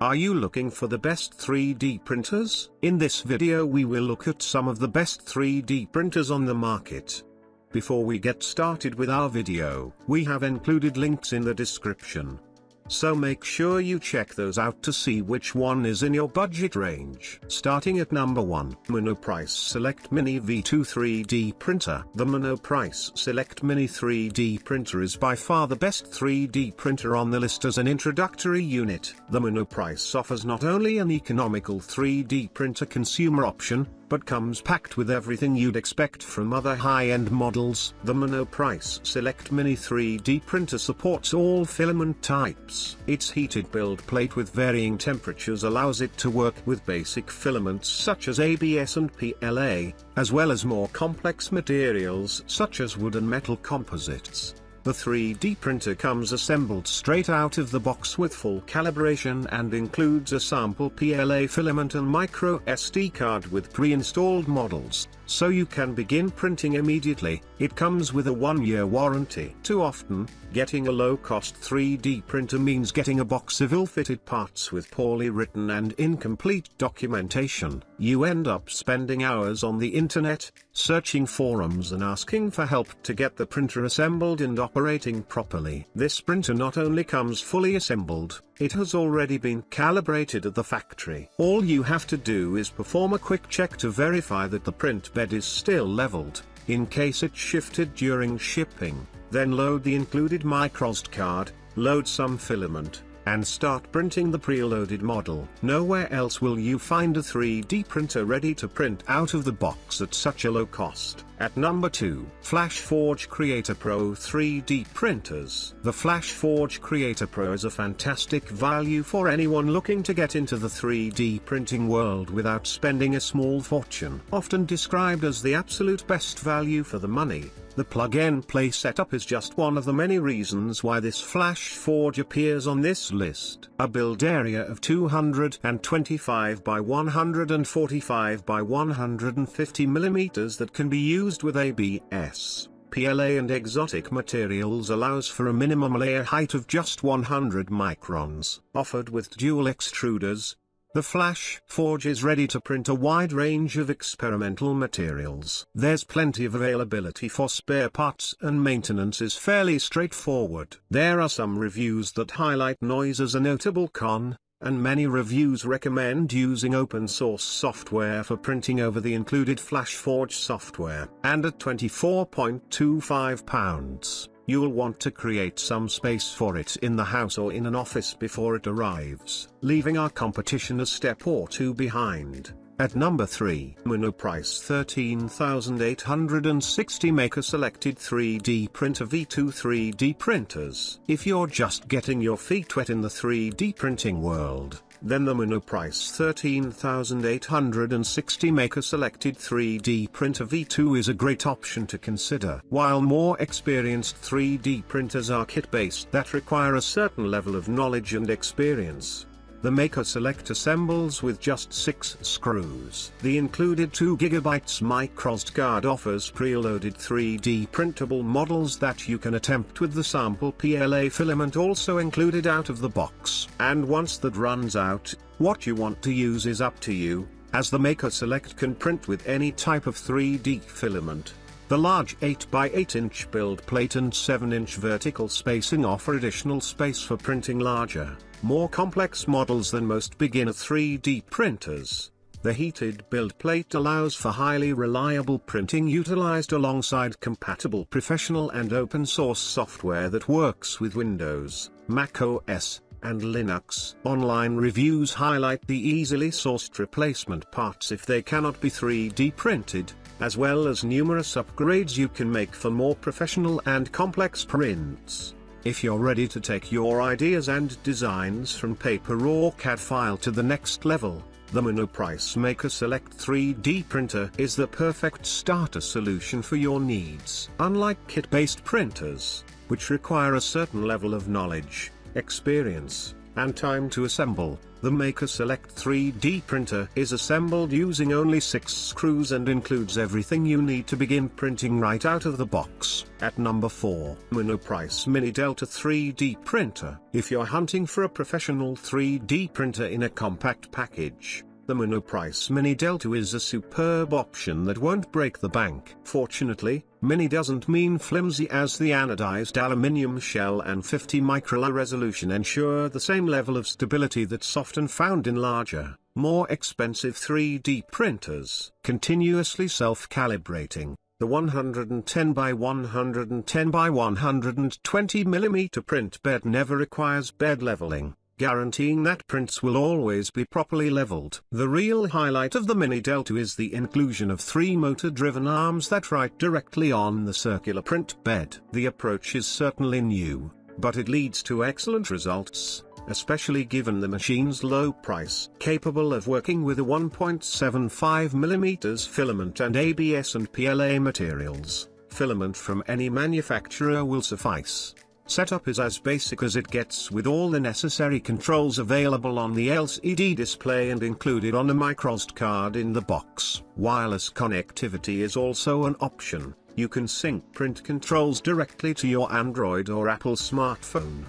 Are you looking for the best 3D printers? In this video we will look at some of the best 3D printers on the market. Before we get started with our video, we have included links in the description. So make sure you check those out to see which one is in your budget range. Starting at number 1, Monoprice Select Mini V2 3D Printer. The Monoprice Select Mini 3D Printer is by far the best 3D printer on the list as an introductory unit. The Monoprice offers not only an economical 3D printer consumer option, but comes packed with everything you'd expect from other high-end models. The Monoprice Select Mini 3D Printer supports all filament types. Its heated build plate with varying temperatures allows it to work with basic filaments such as ABS and PLA, as well as more complex materials such as wood and metal composites. The 3D printer comes assembled straight out of the box with full calibration and includes a sample PLA filament and micro SD card with pre-installed models, so you can begin printing immediately. It comes with a 1-year warranty. Too often, getting a low-cost 3D printer means getting a box of ill-fitted parts with poorly written and incomplete documentation. You end up spending hours on the internet, searching forums and asking for help to get the printer assembled and operating properly. This printer not only comes fully assembled, it has already been calibrated at the factory. All you have to do is perform a quick check to verify that the print bed is still leveled, in case it shifted during shipping. Then load the included microSD card, load some filament, and start printing the preloaded model. Nowhere else will you find a 3D printer ready to print out of the box at such a low cost. At number 2, FlashForge Creator Pro 3D Printers. The FlashForge Creator Pro is a fantastic value for anyone looking to get into the 3D printing world without spending a small fortune. Often described as the absolute best value for the money, the plug-and-play setup is just one of the many reasons why this FlashForge appears on this list. A build area of 225 by 145 by 150 mm that can be used with ABS, PLA and exotic materials allows for a minimum layer height of just 100 microns. Offered with dual extruders, the FlashForge is ready to print a wide range of experimental materials. There's plenty of availability for spare parts and maintenance is fairly straightforward. There are some reviews that highlight noise as a notable con, and many reviews recommend using open source software for printing over the included FlashForge software. And at £24.25, you'll want to create some space for it in the house or in an office before it arrives, leaving our competition a step or two behind. At number 3, Monoprice 13860 Maker Selected 3D Printer V2 3D Printers. If you're just getting your feet wet in the 3D printing world, then the Monoprice 13860 Maker Selected 3D Printer V2 is a great option to consider. While more experienced 3D printers are kit-based that require a certain level of knowledge and experience, the Maker Select assembles with just 6 screws. The included 2GB microSD card offers preloaded 3D printable models that you can attempt with the sample PLA filament also included out of the box. And once that runs out, what you want to use is up to you, as the Maker Select can print with any type of 3D filament. The large 8x8 inch build plate and 7-inch vertical spacing offer additional space for printing larger, more complex models than most beginner 3D printers. The heated build plate allows for highly reliable printing utilized alongside compatible professional and open source software that works with Windows, Mac OS, and Linux. Online reviews highlight the easily sourced replacement parts if they cannot be 3D printed, as well as numerous upgrades you can make for more professional and complex prints. If you're ready to take your ideas and designs from paper or CAD file to the next level, the Monoprice Maker Select 3D Printer is the perfect starter solution for your needs. Unlike kit-based printers, which require a certain level of knowledge, experience, And time to assemble. The Maker Select 3D printer is assembled using only 6 screws and includes everything you need to begin printing right out of the box. At number 4, Monoprice Mini Delta 3D printer. If you're hunting for a professional 3D printer in a compact package, the Monoprice Mini Delta is a superb option that won't break the bank. Fortunately, mini doesn't mean flimsy, as the anodized aluminium shell and 50 microla resolution ensure the same level of stability that's often found in larger, more expensive 3D printers. Continuously self-calibrating, the 110 by 110 by 120 mm print bed never requires bed leveling, guaranteeing that prints will always be properly leveled. The real highlight of the Mini Delta is the inclusion of 3 motor-driven arms that write directly on the circular print bed. The approach is certainly new, but it leads to excellent results, especially given the machine's low price. Capable of working with a 1.75 mm filament and ABS and PLA materials, filament from any manufacturer will suffice. Setup is as basic as it gets, with all the necessary controls available on the LCD display and included on a microSD card in the box. Wireless connectivity is also an option. You can sync print controls directly to your Android or Apple smartphone.